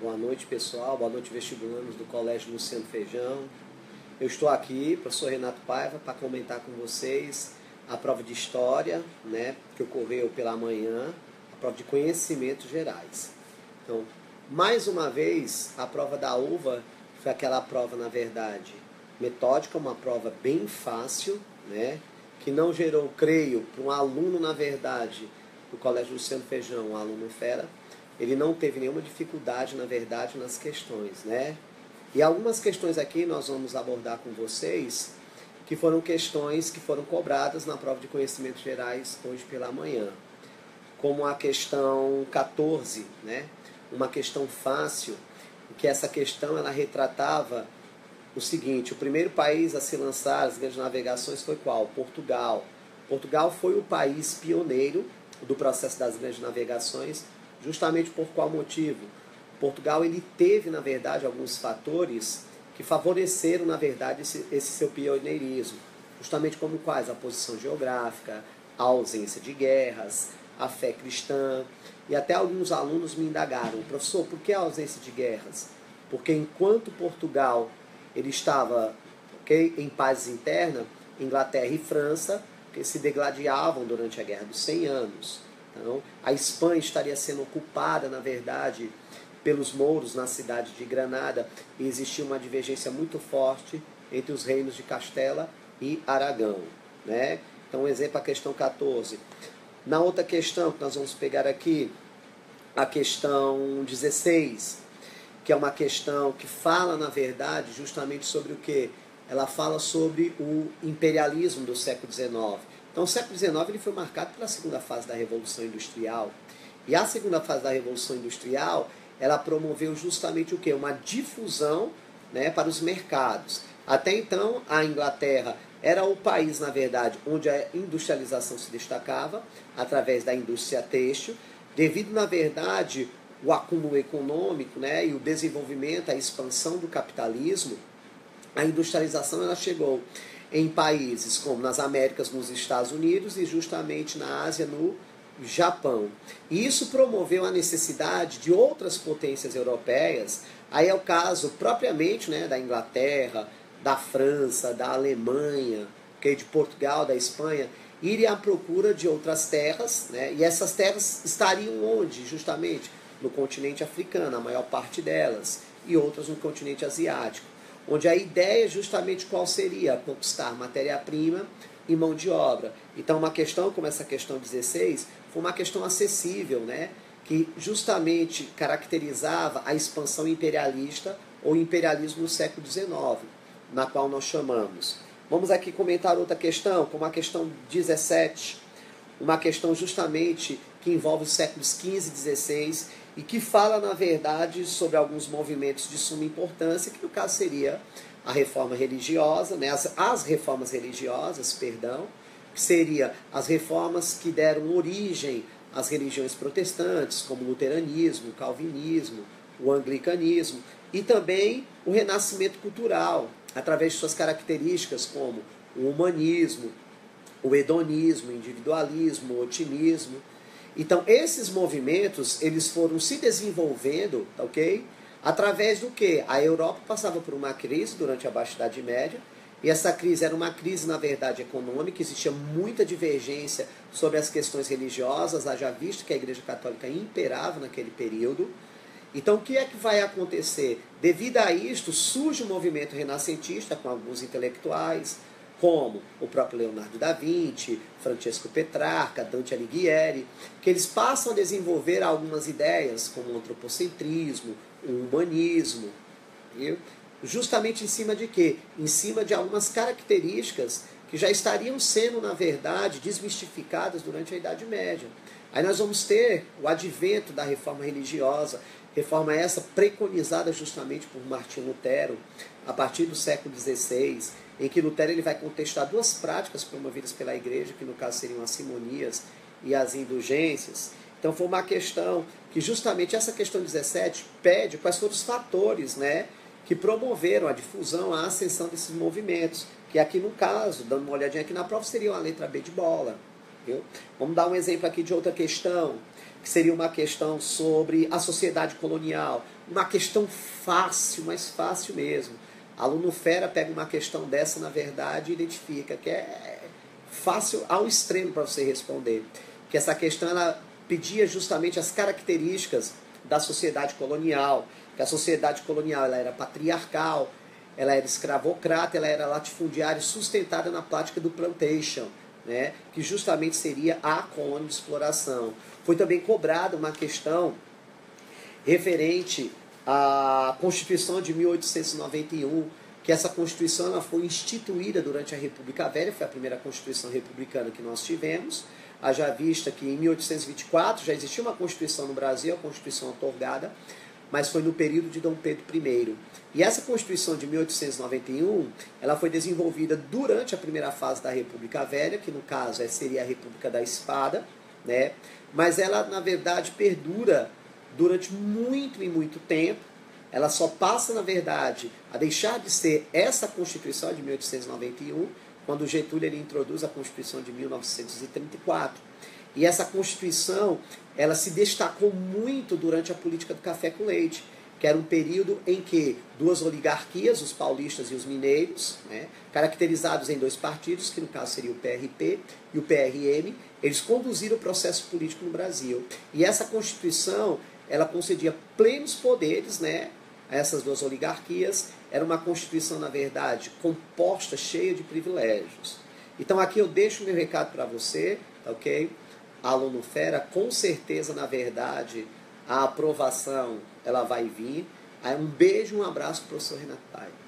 Boa noite, pessoal. Boa noite, vestibulandos do Colégio Luciano Feijão. Eu estou aqui, professor Renato Paiva, para comentar com vocês a prova de História, que ocorreu pela manhã, a prova de Conhecimentos Gerais. Então, mais uma vez, a prova da UVA foi aquela prova, na verdade, metódica, uma prova bem fácil, que não gerou, creio, para um aluno, na verdade, do Colégio Luciano Feijão, um aluno fera, ele não teve nenhuma dificuldade, na verdade, nas questões, E algumas questões aqui nós vamos abordar com vocês, que foram questões que foram cobradas na prova de Conhecimentos Gerais hoje pela manhã. Como a questão 14, uma questão fácil, que essa questão ela retratava o seguinte: o primeiro país a se lançar as grandes navegações foi qual? Portugal. Portugal foi o país pioneiro do processo das grandes navegações, justamente por qual motivo? Portugal ele teve, na verdade, alguns fatores que favoreceram, na verdade, esse seu pioneirismo. Justamente como quais? A posição geográfica, a ausência de guerras, a fé cristã. E até alguns alunos me indagaram: professor, por que a ausência de guerras? Porque enquanto Portugal ele estava em paz interna, Inglaterra e França se degladiavam durante a Guerra dos 100 Anos. Então, a Espanha estaria sendo ocupada, na verdade, pelos mouros na cidade de Granada, e existia uma divergência muito forte entre os reinos de Castela e Aragão. Então, um exemplo, a questão 14. Na outra questão que nós vamos pegar aqui, a questão 16, que é uma questão que fala, na verdade, justamente sobre o quê? Ela fala sobre o imperialismo do século XIX. Então, o século XIX ele foi marcado pela segunda fase da Revolução Industrial. E a segunda fase da Revolução Industrial, ela promoveu justamente o quê? Uma difusão para os mercados. Até então, a Inglaterra era o país, na verdade, onde a industrialização se destacava, através da indústria têxtil, devido, na verdade, o acúmulo econômico e o desenvolvimento, a expansão do capitalismo. A industrialização ela chegou em países como nas Américas, nos Estados Unidos, e justamente na Ásia, no Japão. E isso promoveu a necessidade de outras potências europeias. Aí é o caso propriamente da Inglaterra, da França, da Alemanha, de Portugal, da Espanha, irem à procura de outras terras, e essas terras estariam onde? Justamente no continente africano, a maior parte delas, e outras no continente asiático, onde a ideia justamente qual seria? Conquistar matéria-prima e mão de obra. Então, uma questão como essa questão 16 foi uma questão acessível, que justamente caracterizava a expansão imperialista ou imperialismo no século XIX, na qual nós chamamos. Vamos aqui comentar outra questão, como a questão 17, uma questão justamente que envolve os séculos XV e XVI e que fala, na verdade, sobre alguns movimentos de suma importância, que no caso seria a reforma religiosa, as reformas religiosas, que seria as reformas que deram origem às religiões protestantes, como o luteranismo, o calvinismo, o anglicanismo, e também o renascimento cultural, através de suas características como o humanismo, o hedonismo, o individualismo, o otimismo. Então, esses movimentos, eles foram se desenvolvendo, através do que? A Europa passava por uma crise durante a Baixa Idade Média, e essa crise era uma crise, na verdade, econômica, existia muita divergência sobre as questões religiosas, haja visto que a Igreja Católica imperava naquele período. Então, o que é que vai acontecer? Devido a isto, surge o movimento renascentista com alguns intelectuais, como o próprio Leonardo da Vinci, Francesco Petrarca, Dante Alighieri, que eles passam a desenvolver algumas ideias, como o antropocentrismo, o humanismo, viu? Justamente em cima de quê? Em cima de algumas características que já estariam sendo, na verdade, desmistificadas durante a Idade Média. Aí nós vamos ter o advento da reforma religiosa, reforma essa preconizada justamente por Martinho Lutero, a partir do século XVI, em que Lutero ele vai contestar duas práticas promovidas pela Igreja, que no caso seriam as simonias e as indulgências. Então foi uma questão que justamente essa questão 17 pede quais foram os fatores que promoveram a difusão, a ascensão desses movimentos, que aqui no caso, dando uma olhadinha aqui na prova, seria a letra B de bola. Viu? Vamos dar um exemplo aqui de outra questão, que seria uma questão sobre a sociedade colonial. uma questão fácil, mas fácil mesmo. Aluno fera pega uma questão dessa, na verdade, e identifica que é fácil ao extremo para você responder. Que essa questão ela pedia justamente as características da sociedade colonial, que a sociedade colonial ela era patriarcal, ela era escravocrata, ela era latifundiária e sustentada na prática do plantation, né, que justamente seria a colônia de exploração. Foi também cobrada uma questão referente à Constituição de 1891, que essa Constituição ela foi instituída durante a República Velha, foi a primeira Constituição republicana que nós tivemos, haja vista que em 1824 já existia uma Constituição no Brasil, a Constituição outorgada, mas foi no período de Dom Pedro I. E essa Constituição de 1891, ela foi desenvolvida durante a primeira fase da República Velha, que no caso seria a República da Espada, né? Mas ela, na verdade, perdura durante muito e muito tempo. Ela só passa, na verdade, a deixar de ser essa Constituição de 1891, quando Getúlio ele introduz a Constituição de 1934. E essa Constituição, ela se destacou muito durante a política do café com leite, que era um período em que duas oligarquias, os paulistas e os mineiros, né, caracterizados em dois partidos, que no caso seria o PRP e o PRM, eles conduziram o processo político no Brasil. E essa Constituição, ela concedia plenos poderes, né, a essas duas oligarquias. Era uma Constituição, na verdade, composta, cheia de privilégios. Então aqui eu deixo o meu recado para você, tá ok? Aluno fera, com certeza, na verdade, a aprovação ela vai vir. Aí um beijo, um abraço, professor Renato Paiva.